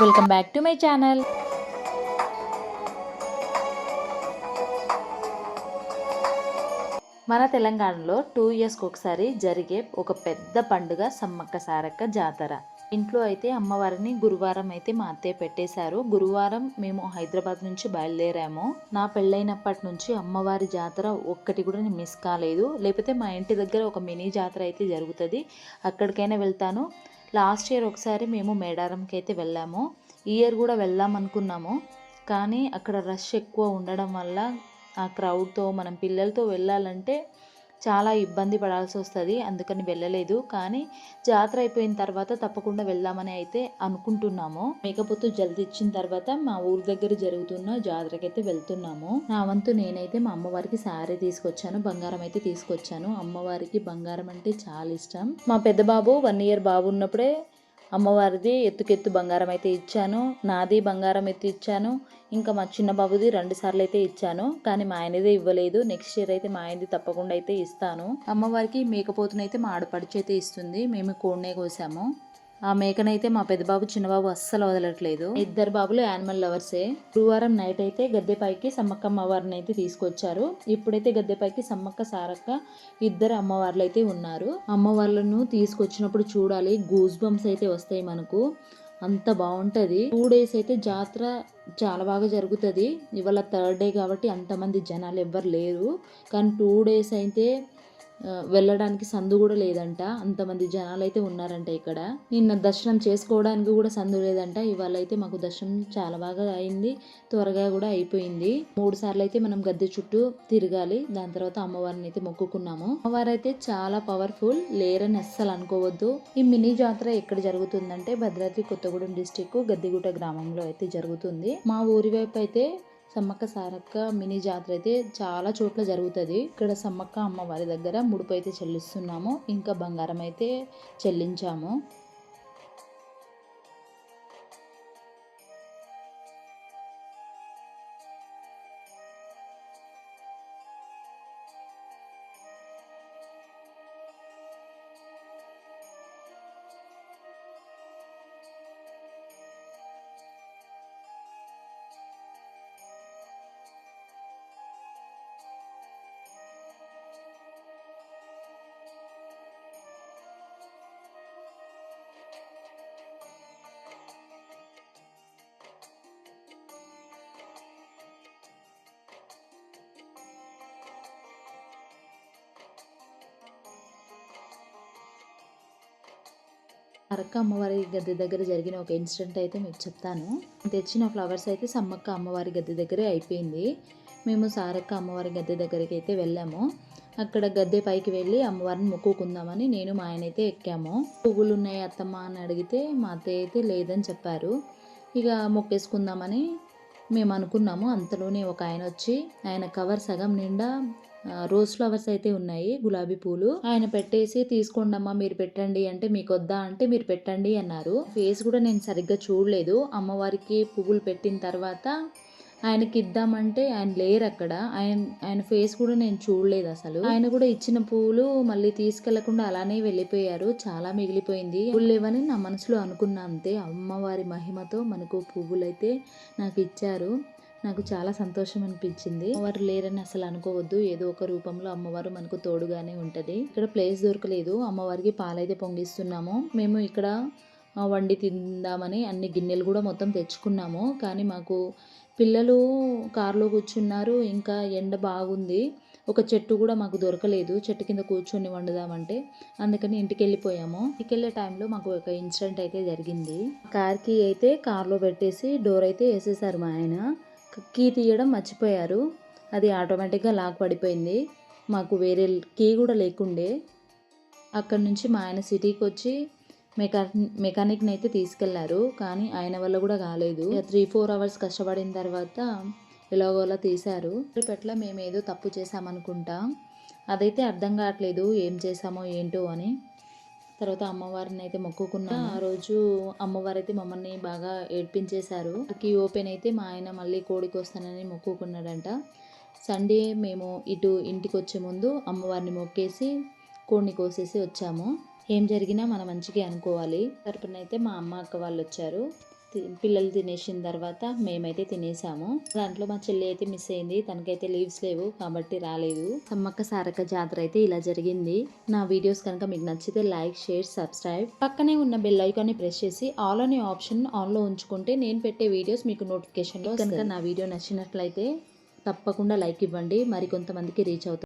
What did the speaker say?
Welcome back to my channel. మన తెలంగాణలో 2 ఇయర్స్కి ఒకసారి జరిగే ఒక పెద్ద పండుగ సమ్మక్క సారక్క జాతర. ఇంట్లో అయితే అమ్మవారిని గురువారం అయితే మా అత్తయ్య పెట్టేశారు. గురువారం మేము హైదరాబాద్ నుంచి బయలుదేరాము. నా పెళ్ళైనప్పటి నుంచి అమ్మవారి జాతర ఒక్కటి కూడా నేను మిస్ కాలేదు. లేకపోతే మా ఇంటి దగ్గర ఒక మినీ జాతర అయితే జరుగుతుంది, అక్కడికైనా వెళ్తాను. లాస్ట్ ఇయర్ ఒకసారి మేము మేడారంకి అయితే వెళ్ళాము. ఈ ఇయర్ కూడా వెళ్దాం అనుకున్నాము, కానీ అక్కడ రష్ ఎక్కువ ఉండడం వల్ల ఆ క్రౌడ్తో మనం పిల్లలతో వెళ్ళాలంటే చాలా ఇబ్బంది పడాల్సి వస్తుంది, అందుకని వెళ్ళలేదు. కానీ జాతర అయిపోయిన తర్వాత తప్పకుండా వెళ్దామని అయితే అనుకుంటున్నాము. మేకపోతు జల్ది ఇచ్చిన తర్వాత మా ఊరి దగ్గర జరుగుతున్న జాతరకి అయితే వెళ్తున్నాము. నా వంతు నేనైతే మా అమ్మవారికి శారీ తీసుకొచ్చాను, బంగారం అయితే తీసుకొచ్చాను. అమ్మవారికి బంగారం అంటే చాలా ఇష్టం. మా పెద్ద బాబు 1 ఇయర్ బాబు ఉన్నప్పుడే అమ్మవారిది ఎత్తుకెత్తు బంగారం అయితే ఇచ్చాను, నాది బంగారం ఎత్తి ఇచ్చాను. ఇంకా మా చిన్న బాబుది 2 సార్లు అయితే ఇచ్చాను, కానీ మా ఆయనదే ఇవ్వలేదు. నెక్స్ట్ ఇయర్ అయితే మా ఆయనది తప్పకుండా అయితే ఇస్తాను. అమ్మవారికి మేకపోతునైతే మా ఆడపడిచి అయితే ఇస్తుంది. మేము కోడినే కోసాము. ఆ మేకనైతే మా పెద్ద బాబు చిన్నబాబు అస్సలు వదలట్లేదు. ఇద్దరు బాబులు యానిమల్ లవర్సే. గురువారం నైట్ అయితే గద్దెపైకి సమ్మక్క అమ్మవారిని అయితే తీసుకొచ్చారు. ఇప్పుడైతే గద్దెపైకి సమ్మక్క సారక్క ఇద్దరు అమ్మవార్లు అయితే ఉన్నారు. అమ్మవార్లను తీసుకొచ్చినప్పుడు చూడాలి, గూస్ బంప్స్ అయితే వస్తాయి మనకు, అంత బాగుంటుంది. 2 days అయితే జాతర చాలా బాగా జరుగుతుంది. ఇవాళ 3rd day కాబట్టి అంతమంది జనాలు ఎవ్వరు లేరు, కానీ 2 days అయితే వెళ్ళడానికి సందు కూడా లేదంట, అంతమంది జనాలు అయితే ఉన్నారంట ఇక్కడ. నిన్న దర్శనం చేసుకోవడానికి కూడా సందు లేదంట. ఇవాళ అయితే మాకు దర్శనం చాలా బాగా అయింది, త్వరగా కూడా అయిపోయింది. 3 సార్లు అయితే మనం గద్దె చుట్టూ తిరగాలి. దాని తర్వాత అమ్మవారిని అయితే మొక్కుకున్నాము. అమ్మవారు అయితే చాలా పవర్ఫుల్, లేరని అస్సలు అనుకోవద్దు. ఈ మినీ జాతర ఎక్కడ జరుగుతుందంటే భద్రాద్రి కొత్తగూడెం డిస్టిక్ గద్దిగుట్ట గ్రామంలో అయితే జరుగుతుంది. మా ఊరి వైపు అయితే సమ్మక్క సారక్క మినీ జాతర అయితే చాలా చోట్ల జరుగుతుంది. ఇక్కడ సమ్మక్క అమ్మవారి దగ్గర ముడుపు అయితే చెల్లిస్తున్నాము, ఇంకా బంగారం అయితే చెల్లించాము. సారక్క అమ్మవారి గద్దె దగ్గర జరిగిన ఒక ఇన్సిడెంట్ అయితే మీకు చెప్తాను. తెచ్చిన ఫ్లవర్స్ అయితే సమ్మక్క అమ్మవారి గద్దె దగ్గరే అయిపోయింది. మేము సారక్క అమ్మవారి గద్దె దగ్గరికి అయితే వెళ్ళాము. అక్కడ గద్దె పైకి వెళ్ళి అమ్మవారిని మొక్కుకుందామని నేను మా ఆయన అయితే ఎక్కాము. పువ్వులు ఉన్నాయి అత్తమ్మ అని అడిగితే మా అత్తయ్య అయితే లేదని చెప్పారు. ఇక మొక్కేసుకుందామని మేము అనుకున్నాము. అంతలోనే ఒక ఆయన వచ్చి, ఆయన కవర్ సగం నిండా రోజ్ ఫ్లవర్స్ అయితే ఉన్నాయి, గులాబీ పూలు. ఆయన పెట్టేసి తీసుకోండమ్మా మీరు పెట్టండి అంటే, మీకు వద్దా అంటే మీరు పెట్టండి అన్నారు. ఫేస్ కూడా నేను సరిగ్గా చూడలేదు. అమ్మవారికి పువ్వులు పెట్టిన తర్వాత ఆయనకి ఇద్దామంటే ఆయన లేరు అక్కడ. ఆయన ఫేస్ కూడా నేను చూడలేదు అసలు. ఆయన కూడా ఇచ్చిన పువ్వులు మళ్ళీ తీసుకెళ్లకుండా అలానే వెళ్ళిపోయారు. చాలా మిగిలిపోయింది. పువ్వులు లేవని నా మనసులో అనుకున్నా అంతే. అమ్మవారి మహిమతో మనకు పువ్వులు అయితే నాకు ఇచ్చారు. నాకు చాలా సంతోషం అనిపించింది. అమ్మవారు లేరని అసలు అనుకోవద్దు, ఏదో ఒక రూపంలో అమ్మవారు మనకు తోడుగానే ఉంటది. ఇక్కడ ప్లేస్ దొరకలేదు, అమ్మవారికి పాలైతే పొంగిస్తున్నాము. మేము ఇక్కడ వండి తిందామని అన్ని గిన్నెలు కూడా మొత్తం తెచ్చుకున్నాము, కానీ మాకు పిల్లలు కారులో కూర్చున్నారు, ఇంకా ఎండ బాగుంది. ఒక చెట్టు కూడా మాకు దొరకలేదు, చెట్టు కింద కూర్చొని వండుదామంటే, అందుకని ఇంటికి వెళ్ళిపోయాము. ఇంటికి వెళ్ళే టైంలో మాకు ఒక ఇన్సిడెంట్ అయితే జరిగింది. కార్కి అయితే కార్లో పెట్టేసి డోర్ అయితే వేసేసారు మా ఆయన. కీ తీయడం మర్చిపోయారు, అది ఆటోమేటిక్గా లాక్ పడిపోయింది. మాకు వేరే కీ కూడా లేకుండే. అక్కడి నుంచి మా ఆయన సిటీకి వచ్చి మెకానిక్ని అయితే తీసుకెళ్లారు, కానీ ఆయన వల్ల కూడా కాలేదు. 3-4 అవర్స్ కష్టపడిన తర్వాత ఎలాగోలా తీశారు. పట్ల మేము ఏదో తప్పు చేసామనుకుంటా, అదైతే అర్థం కావట్లేదు ఏం చేసామో ఏంటో అని. తర్వాత అమ్మవారిని అయితే మొక్కుకున్నా. ఆ రోజు అమ్మవారు అయితే మమ్మల్ని బాగా ఏడ్పించేశారు. కీ ఓపెన్ అయితే మా ఆయన మళ్ళీ కోడికి వస్తానని మొక్కుకున్నాడంట. సండే మేము ఇటు ఇంటికి వచ్చే ముందు అమ్మవారిని మొక్కేసి కోడిని కోసేసి వచ్చాము. ఏం జరిగినా మన మంచిగా అనుకోవాలి. తరపున అయితే మా అమ్మ అక్క వాళ్ళు వచ్చారు. పిల్లలు తినేసిన తర్వాత మేమైతే తినేసాము. దాంట్లో మా చెల్లి అయితే మిస్ అయింది. తనకైతే లీవ్స్ లేవు కాబట్టి రాలేదు. సమ్మక్క సారక్క జాతర అయితే ఇలా జరిగింది. నా వీడియోస్ కనుక మీకు నచ్చితే లైక్, షేర్, సబ్స్క్రైబ్. పక్కనే ఉన్న బెల్ ఐకాన్ని ప్రెస్ చేసి ఆల్ అనే ఆప్షన్ ఆన్లో ఉంచుకుంటే నేను పెట్టే వీడియోస్ మీకు నోటిఫికేషన్లో కనుక నా వీడియో నచ్చినట్లయితే తప్పకుండా లైక్ ఇవ్వండి. మరి కొంతమందికి రీచ్ అవుతుంది.